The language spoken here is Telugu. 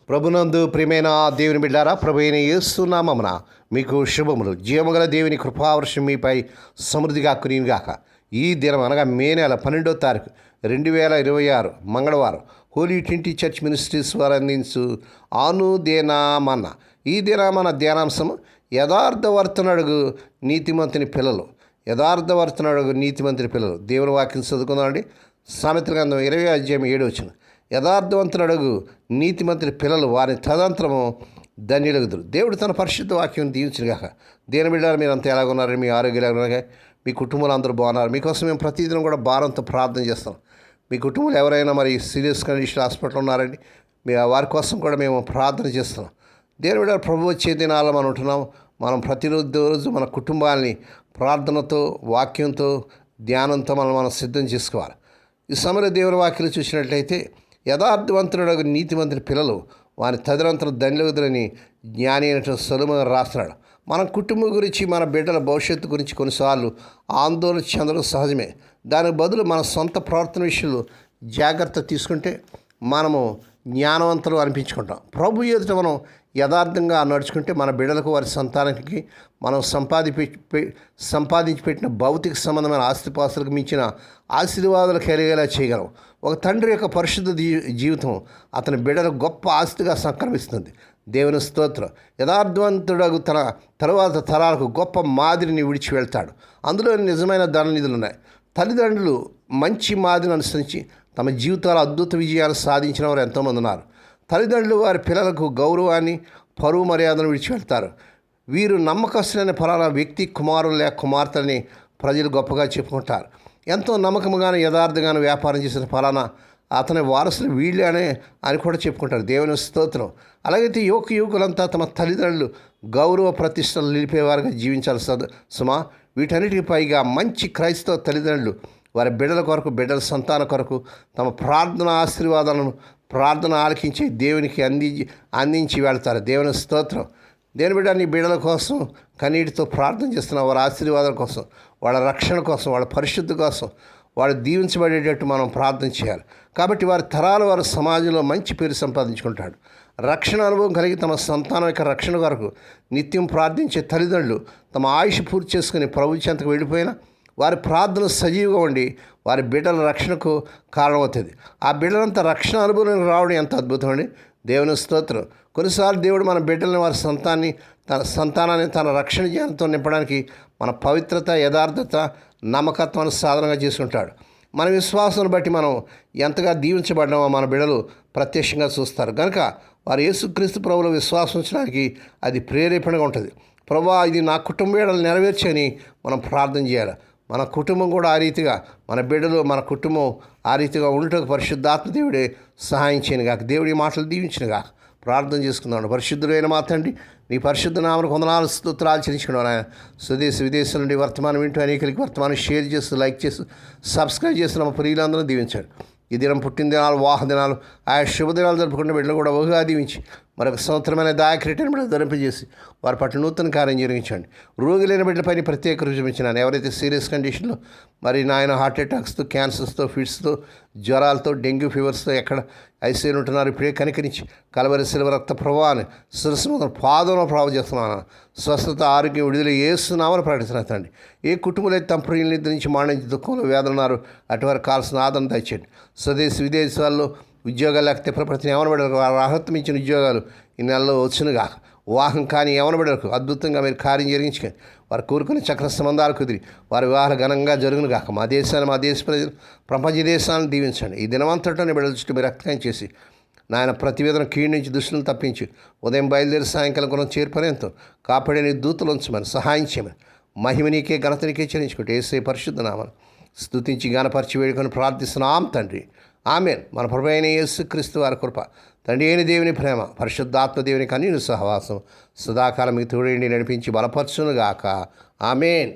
ప్రభునందు ప్రియమైన దేవుని బిడ్డారా, ప్రభు అయిన యేసు నామమున మీకు శుభములు. జీవముగల దేవుని కృపావర్షం మీపై సమృద్ధిగా కురియుగాక. ఈ దినం అనగా మే నెల 12వ తారీఖు 2026 మంగళవారం హోలీ ట్రింటీ చర్చ్ మినిస్ట్రీస్ వారు అందించు ఆనుదేనామన్న. ఈ దినమన ధ్యానాంశము యథార్థవర్తనడుగు నీతిమంతుని పిల్లలు. యథార్థవర్తనడుగు నీతిమంతుని పిల్లలు. దేవుని వాక్యం చదువుకుందామండి. సామెతల గ్రంథం 20:7 యథార్థవంతుడగు నీతిమంతుని పిల్లలు వారిని తదంతరము ధన్యులగుదురు. దేవుడు తన పరిశుద్ధ వాక్యం దీవించుగాక. దేని బిడ్డారు మీరు అంతా ఎలాగున్నారు? మీ ఆరోగ్యాలు ఎలాగున్నాయి? మీ కుటుంబాలు అందరూ బాగున్నారు? మీకోసం మేము ప్రతిదినం కూడా భారంతో ప్రార్థన చేస్తాం. మీ కుటుంబంలో ఎవరైనా మరి సీరియస్ కండిషన్ హాస్పిటల్ ఉన్నారండి, వారి కోసం కూడా మేము ప్రార్థన చేస్తున్నాం. దేని బిడ్డారు, ప్రభు వచ్చే దినాల్లో మనం ఉంటున్నాం. మనం ప్రతిరోజు మన కుటుంబాన్ని ప్రార్థనతో, వాక్యంతో, ధ్యానంతో మనం సిద్ధం చేసుకోవాలి. ఈ సమర దేవుని వాక్యలు చూసినట్లయితే యథార్థవంతుడు నీతిమంతుని పిల్లలు వారి తదనంతరం ధన్యులగుదురని జ్ఞాని అయినటువంటి సొలొమోను రాస్తున్నాడు. మన కుటుంబం గురించి, మన బిడ్డల భవిష్యత్తు గురించి కొన్నిసార్లు ఆందోళన చెందడం సహజమే. దానికి బదులు మన సొంత ప్రవర్తన విషయంలో జాగ్రత్త తీసుకుంటే మనము జ్ఞానవంతులు అనిపించుకుంటాం. ప్రభు ఎదుట మనం యథార్థంగా నడుచుకుంటే మన బిడ్డలకు, వారి సంతానానికి మనం సంపాదించి పెట్టిన భౌతిక సంబంధమైన ఆస్తిపాస్తులకు మించిన ఆశీర్వాదాలు కలిగేలా చేయగలం. ఒక తండ్రి యొక్క పరిశుద్ధ జీవితం అతని బిడ్డలకు గొప్ప ఆస్తిగా సంక్రమిస్తుంది. దేవుని స్తోత్రం. యథార్థవంతుడు తన తరువాత తరాలకు గొప్ప మాదిరిని విడిచి వెళ్తాడు. అందులో నిజమైన ధననిధులు ఉన్నాయి. తల్లిదండ్రులు మంచి మాదిరిని అనుసరించి తమ జీవితాల అద్భుత విజయాలు సాధించిన వారు ఎంతోమంది ఉన్నారు. తల్లిదండ్రులు వారి పిల్లలకు గౌరవాన్ని, పరువు మర్యాదను విడిచి వెళ్తారు. వీరు నమ్మకస్తులైన ఫలానా వ్యక్తి కుమారులు లేక కుమార్తెని ప్రజలు గొప్పగా చెప్పుకుంటారు. ఎంతో నమ్మకంగాను యథార్థంగాను వ్యాపారం చేసిన ఫలానా అతని వారసులు వీళ్ళే అని కూడా చెప్పుకుంటారు. దేవుని స్తోత్రం. అలాగైతే యువకులంతా తమ తల్లిదండ్రులు గౌరవ ప్రతిష్టలు నిలిపేవారుగా జీవించాలి సుమా. వీటన్నిటికీ పైగా మంచి క్రైస్తవ తల్లిదండ్రులు వారి బిడ్డల కొరకు, బిడ్డల సంతాన కొరకు తమ ప్రార్థన ఆశీర్వాదాలను, ప్రార్థన ఆలకించి దేవునికి అందించి వెళ్తారు. దేవుని స్తోత్రం. దేని బిడ్డ, నీ బిడ్డల కోసం కన్నీటితో ప్రార్థన చేస్తున్న వారి ఆశీర్వాదం కోసం, వాళ్ళ రక్షణ కోసం, వాళ్ళ పరిశుద్ధి కోసం, వాళ్ళు దీవించబడేటట్టు మనం ప్రార్థన చేయాలి. కాబట్టి వారి తరాల వారి సమాజంలో మంచి పేరు సంపాదించుకుంటాడు. రక్షణ అనుభవం కలిగి తమ సంతానం యొక్క రక్షణ కొరకు నిత్యం ప్రార్థించే తల్లిదండ్రులు తమ ఆయుష్ పూర్తి చేసుకుని ప్రభు చెంతకు వెళ్ళిపోయినా వారి ప్రార్థన సజీవంగా ఉండి వారి బిడ్డల రక్షణకు కారణమవుతుంది. ఆ బిడ్డలంతా రక్షణ అనుభవం రావడం ఎంత అద్భుతం అండి. దేవుని స్తోత్రం. కొన్నిసార్లు దేవుడు మన బిడ్డలని, వారి సంతానాన్ని తన రక్షణ జ్ఞానంతో నింపడానికి మన పవిత్రత, యథార్థత, నమ్మకత్వాన్ని సాధనంగా చేసుకుంటాడు. మన విశ్వాసాన్ని బట్టి మనం ఎంతగా దీవించబడ్డామో మన బిడ్డలు ప్రత్యక్షంగా చూస్తారు. కనుక వారు యేసుక్రీస్తు ప్రభువులో విశ్వాసం ఉంచడానికి అది ప్రేరేపణగా ఉంటుంది. ప్రభువా, ఇది నా కుటుంబ బిడ్డలు నెరవేర్చని మనం ప్రార్థన చేయాలి. మన కుటుంబం కూడా ఆ రీతిగా, మన బిడ్డలు, మన కుటుంబం ఆ రీతిగా ఉండటకు పరిశుద్ధాత్మ దేవుడే సహాయం చేయను గాక. దేవుడి మాటలు దీవించిన గాక. ప్రార్థన చేసుకుందాం. పరిశుద్ధుడైన మా తండ్రి, నీ పరిశుద్ధ నామమునకు వందనాలు, స్తుతులు చెల్లించుకున్నాను. ఆయన స్వదేశ విదేశాల నుండి వర్తమానం వింటూ అనేకలకి వర్తమానం షేర్ చేస్తూ, లైక్ చేస్తూ, సబ్స్క్రైబ్ చేస్తున్న మా ప్రియులందరూ దీవించాడు. ఈ దినం పుట్టిన దినాలు, వాహ దినాలు, ఆయా శుభదినాలు జరుపుకున్న బిడ్డలు కూడా బహుగా దీవించి మరొక సంవత్సరమైన దాయకరిటైన బిడ్డలు ధరింపజేసి వారి పట్ల నూతన కార్యం జరిగించండి. రోగి లేని బిడ్డలపైన ప్రత్యేక రుజుమించినాను. ఎవరైతే సీరియస్ కండిషన్లో మరి నాయన హార్ట్ అటాక్స్తో, క్యాన్సర్స్తో, ఫిట్స్తో, జ్వరాలతో, డెంగ్యూ ఫీవర్స్తో ఎక్కడ ఐసీయూలో ఉంటున్నారు, ఇప్పుడే కనికరించి కలవరి శిలువ రక్త ప్రభావాన్ని శిరస్సు పాదంలో ప్రభావం చేస్తున్నాను. స్వస్థత, ఆరోగ్యం, విడుదల యేసునామని ప్రకటిస్తున్నాను తండ్రి. ఏ కుటుంబంలో తమ ప్రియుల నిద్ర నుంచి మాడించి దుఃఖంలో వేదనన్నారు అటువారు కావాల్సిన ఆదరణ తెచ్చండి. స్వదేశ విదేశాల్లో ఉద్యోగాలు లేకపోతే ప్రపంచం ఎవనబడకు వారు అర్హత మించిన ఉద్యోగాలు ఈ నెలలో వచ్చునుగా. వివాహం కానీ ఎవనబడకు అద్భుతంగా మీరు కార్యం జరిగించుకొని వారు కోరుకునే చక్ర సంబంధాలు కుదిరి వారి వివాహాలు ఘనంగా జరుగునుగాక. మా దేశాన్ని, మా దేశ ప్రజలు, ప్రపంచ దేశాలను దీవించండి. ఈ దినవంతటా బిడ్డల చుట్టూ మీరు రక్తం చేసి నాయన ప్రతివేదన కీడు నుంచి దుష్టులను తప్పించి ఉదయం బయలుదేరి సాయంకాలం కొనం చేర్పనేంతో కాపాడే నీ దూతలు ఉంచమని సహాయం చేయమని మహిమ నీకే, ఘనత నీకే చెల్లించుకుంటే యేసయ్య పరిశుద్ధ నామమున స్తుతించి గానపరిచి వేడుకొని ప్రార్థిస్తున్నాం తండ్రి. ఆమేన్. మన ప్రభు అయిన యేసుక్రీస్తు వారి కృప, తండ్రి అయిన దేవుని ప్రేమ, పరిశుద్ధాత్మ దేవుని కన్యను సహవాసం సదాకాలం మీకు తోడేండి నడిపించి బలపరచునుగాక. ఆమేన్.